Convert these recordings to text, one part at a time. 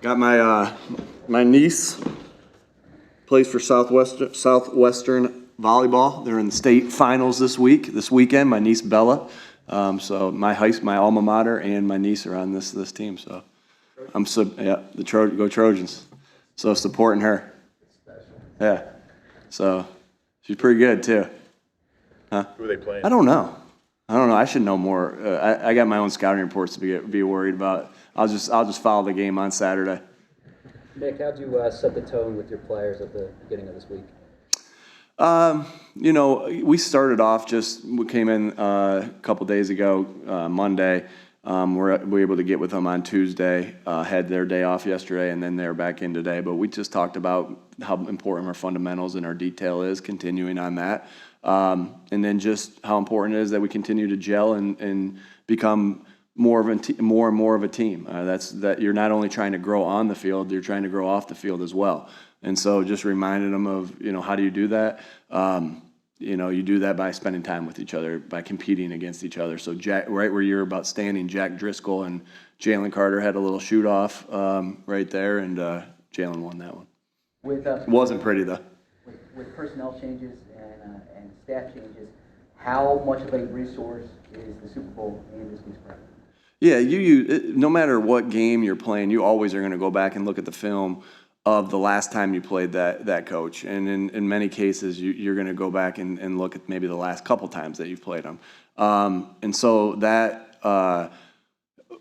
Got my niece plays for Southwestern volleyball. They're in the state finals this weekend. My niece Bella. So my alma mater and my niece are on this team. So go Trojans. So supporting her. Yeah. So she's pretty good too. Huh? Who are they playing? I don't know. I should know more. I got my own scouting reports to be worried about. I'll just follow the game on Saturday. Nick, how'd you set the tone with your players at the beginning of this week? We started off we came in a couple days ago, Monday. We're able to get with them on Tuesday, had their day off yesterday, and then they're back in today. But we just talked about how important our fundamentals and our detail is, continuing on that. And then just how important it is that we continue to gel and become more and more of a team. That you're not only trying to grow on the field, you're trying to grow off the field as well. And so just reminding them of, how do you do that? You do that by spending time with each other, by competing against each other. So Jack, right where you're about standing, Jack Driscoll and Jalen Carter had a little shoot off right there, and Jalen won that one. It wasn't pretty though. With personnel changes and staff changes, how much of a resource is the Super Bowl in this week's prep? Yeah, no matter what game you're playing, you always are going to go back and look at the film of the last time you played that coach. And in many cases, you're going to go back and look at maybe the last couple times that you've played them. And so that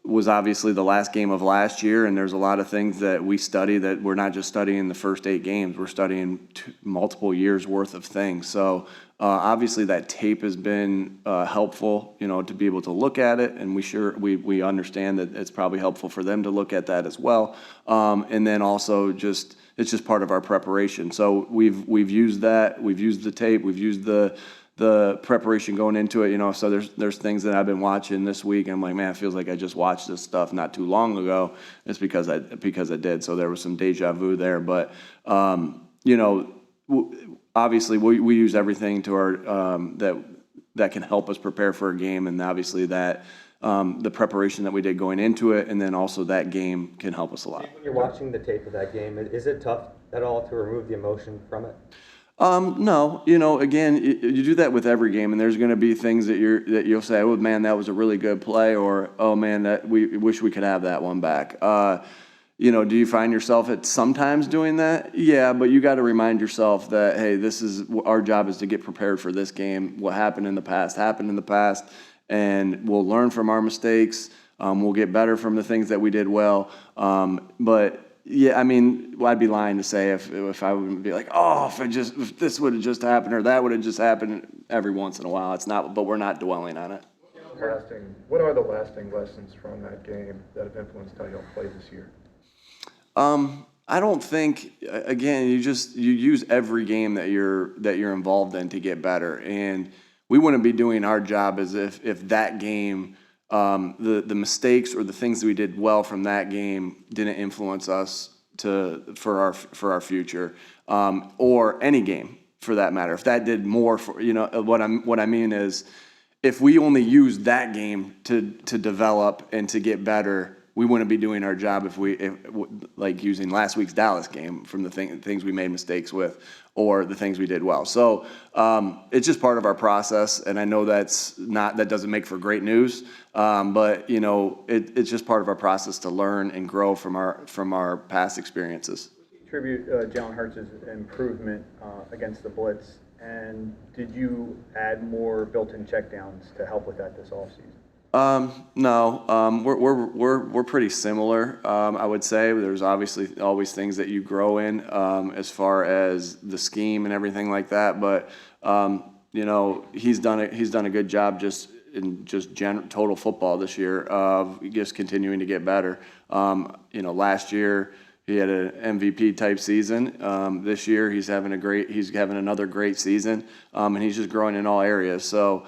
was obviously the last game of last year, and there's a lot of things that we study that we're not just studying the first 8 games. We're studying multiple years' worth of things. So obviously that tape has been helpful, to be able to look at it, and we understand that it's probably helpful for them to look at that as well. And then also it's just part of our preparation. So we've used that, we've used the tape, we've used the preparation going into it, so there's things that I've been watching this week, and I'm like, man, it feels like I just watched this stuff not too long ago. It's because I did. So there was some deja vu there, but obviously we use everything to our that can help us prepare for a game, and obviously that the preparation that we did going into it, and then also that game can help us a lot. When you're watching the tape of that game, is it tough at all to remove the emotion from it? No, again, you do that with every game, and there's going to be things that you'll say, oh man, that was a really good play, or oh man, that we wish we could have that one back. Do you find yourself at sometimes doing that? Yeah, but you got to remind yourself that, hey, our job is to get prepared for this game. What happened in the past, and we'll learn from our mistakes. We'll get better from the things that we did well. But yeah, I'd be lying to say if I would be like, oh, if this would have just happened or that would have just happened every once in a while. It's not, but we're not dwelling on it. What are the lasting lessons from that game that have influenced how you'll play this year? I don't think, again, you use every game that you're involved in to get better, and we wouldn't be doing our job as if that game, the mistakes or the things that we did well from that game didn't influence us for our future, or any game for that matter. If that did more for, what I mean is, if we only used that game to develop and to get better, we wouldn't be doing our job if like using last week's Dallas game from the things we made mistakes with or the things we did well. So it's just part of our process, and I know that doesn't make for great news, but it's just part of our process to learn and grow from our past experiences. Attribute Jalen Hurts' improvement against the blitz, and did you add more built-in checkdowns to help with that this offseason? No, we're pretty similar. I would say there's obviously always things that you grow in as far as the scheme and everything like that. But he's done a good job just in total football this year of just continuing to get better. Last year he had an MVP type season. This year he's having another great season, and he's just growing in all areas. So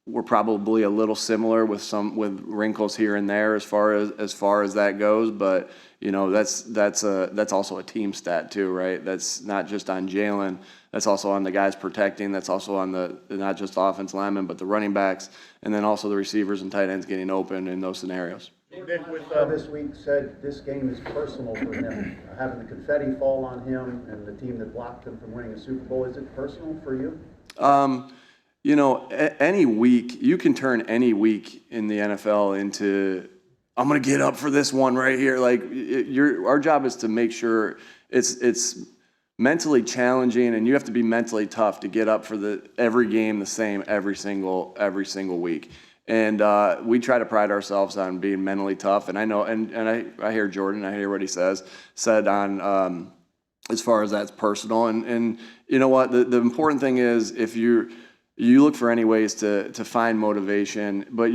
we're probably a little similar with wrinkles here and there as far as that goes, but that's also a team stat too, right? That's not just on Jalen. That's also on the guys protecting. That's also on the not just offense linemen, but the running backs, and then also the receivers and tight ends getting open in those scenarios. Nick, with, This week said this game is personal for him. Having the confetti fall on him and the team that blocked him from winning a Super Bowl, is it personal for you? You know, any week, you can turn any week in the NFL into, I'm going to get up for this one right here. Like, our job is to make sure it's mentally challenging, and you have to be mentally tough to get up for every game the same every single week. And we try to pride ourselves on being mentally tough. And I know, and I hear Jordan, I hear what he said on as far as that's personal. And you know what, the important thing is if you look for any ways to find motivation, but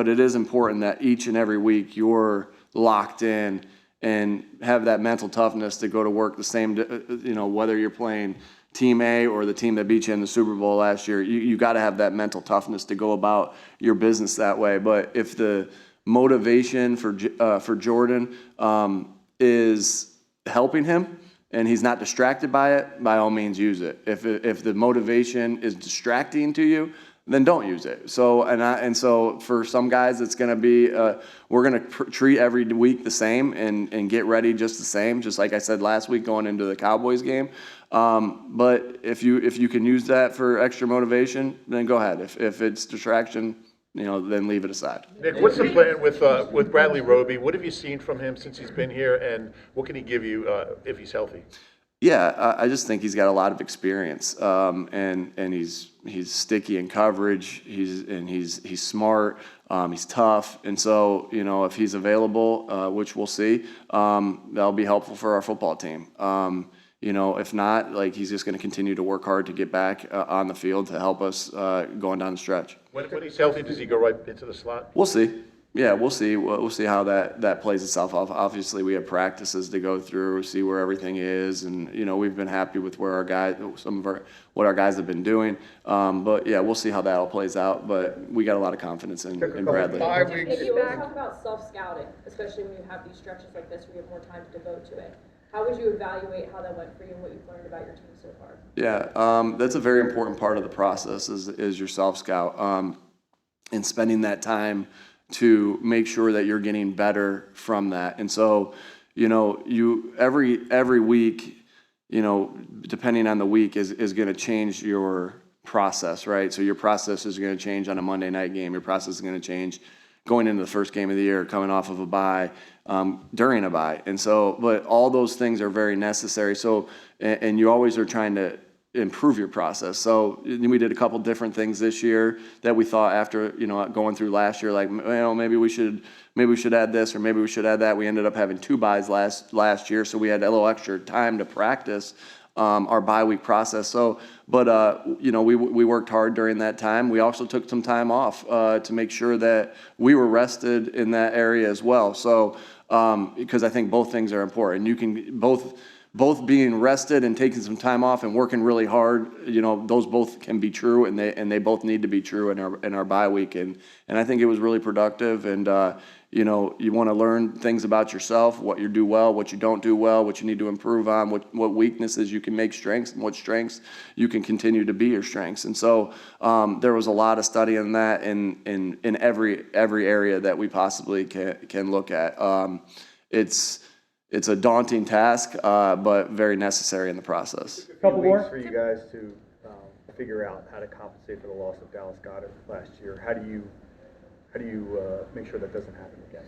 it is important that each and every week you're locked in and have that mental toughness to go to work the same, you know, whether you're playing Team A or the team that beat you in the Super Bowl last year, you got to have that mental toughness to go about your business that way. But if the motivation for Jordan is helping him and he's not distracted by it, by all means use it. If the motivation is distracting to you, then don't use it. So for some guys, it's going to be we're going to treat every week the same and get ready just the same, just like I said last week going into the Cowboys game. But if you can use that for extra motivation, then go ahead. If it's distraction, you know, then leave it aside. Nick, what's the plan with Bradley Roby? What have you seen from him since he's been here, and what can he give you if he's healthy? Yeah, I just think he's got a lot of experience, and he's sticky in coverage. He's smart. He's tough, and so you know if he's available, which we'll see, that'll be helpful for our football team. You know, if not, like he's just going to continue to work hard to get back on the field to help us going down the stretch. When he's healthy, does he go right into the slot? We'll see. Yeah, we'll see. We'll see how that plays itself off. Obviously, we have practices to go through, see where everything is, and you know we've been happy with where what our guys have been doing. But yeah, we'll see how that all plays out. But we got a lot of confidence in Bradley. If you always talk about self-scouting, especially when you have these stretches like this where you have more time to devote to it. How would you evaluate how that went for you and what you've learned about your team so far? Yeah, that's a very important part of the process is your self-scout and spending that time to make sure that you're getting better from that. And so, you know, every week, you know, depending on the week is going to change your process, right? So your process is going to change on a Monday night game. Your process is going to change going into the first game of the year, coming off of a bye, during a bye. And so, but all those things are very necessary. So, and you always are trying to improve your process. So we did a couple different things this year that we thought after, you know, going through last year, like, you know, maybe we should add this or maybe we should add that. We ended up having 2 byes last year, so we had a little extra time to practice our bye week process. So, but you know, we worked hard during that time. We also took some time off to make sure that we were rested in that area as well. So, because I think both things are important. You can both being rested and taking some time off and working really hard, you know, those both can be true, and they both need to be true in our bye week. And I think it was really productive. And you know, you want to learn things about yourself, what you do well, what you don't do well, what you need to improve on, what weaknesses you can make strengths, and what strengths you can continue to be your strengths. And so there was a lot of study on that in every area that we possibly can look at. It's a daunting task, but very necessary in the process. A couple weeks for you guys to figure out how to compensate for the loss of Dallas Goedert last year. How do you make sure that doesn't happen again?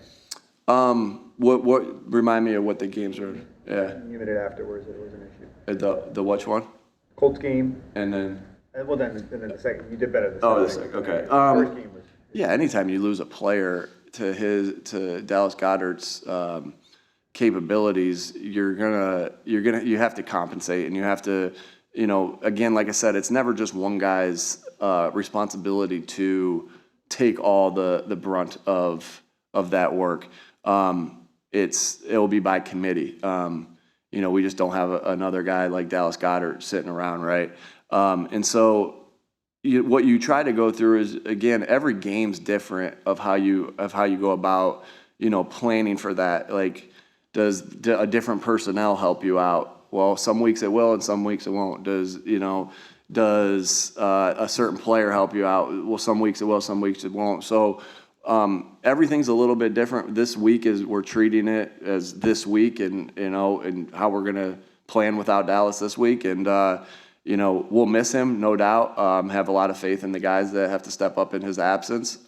What remind me of what the games were? Yeah. You minute afterwards, it was an issue. The which one? Colts game. And then. Well, then the second, you did better. The second. Okay. First game was. Yeah. Anytime you lose a player to Dallas Goedert's capabilities, you have to compensate, and you have to, you know, again, like I said, it's never just one guy's responsibility to take all the brunt of that work. It'll be by committee. You know, we just don't have another guy like Dallas Goedert sitting around, right? And so what you try to go through is, again, every game's different of how you go about, you know, planning for that. Like, does a different personnel help you out? Well, some weeks it will and some weeks it won't. Does a certain player help you out? Well, some weeks it will, some weeks it won't. So everything's a little bit different. This week is we're treating it as this week, and and how we're gonna plan without Dallas this week, and we'll miss him, no doubt. Have a lot of faith in the guys that have to step up in his absence.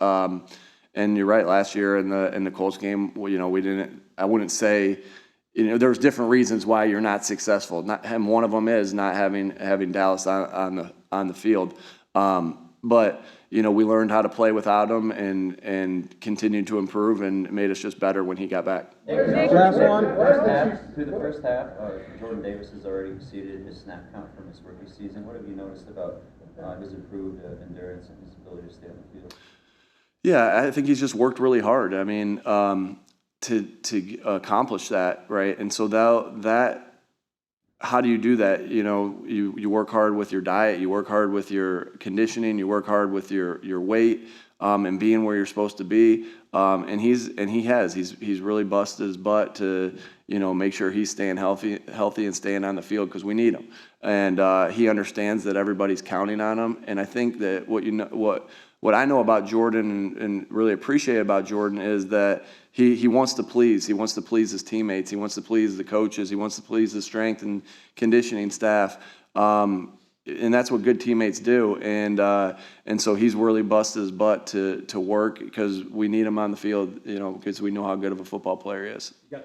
And you're right. Last year in the Colts game, we didn't. I wouldn't say. There's different reasons why you're not successful. And one of them is not having Dallas on the field. But we learned how to play without him and continued to improve, and it made us just better when he got back. Last one. Through the first half, Jordan Davis has already exceeded his snap count from his rookie season. What have you noticed about his improved endurance and his ability to stay on the field? Yeah, I think he's just worked really hard. I mean, to accomplish that, right? And so that how do you do that? You work hard with your diet, you work hard with your conditioning, you work hard with your weight, and being where you're supposed to be. And he's really busted his butt to make sure he's staying healthy and staying on the field because we need him. And he understands that everybody's counting on him. And I think that what I know about Jordan and really appreciate about Jordan is that he wants to please. He wants to please his teammates. He wants to please the coaches. He wants to please the strength and conditioning staff. And that's what good teammates do. And so he's really busted his butt to work because we need him on the field, because we know how good of a football player he is.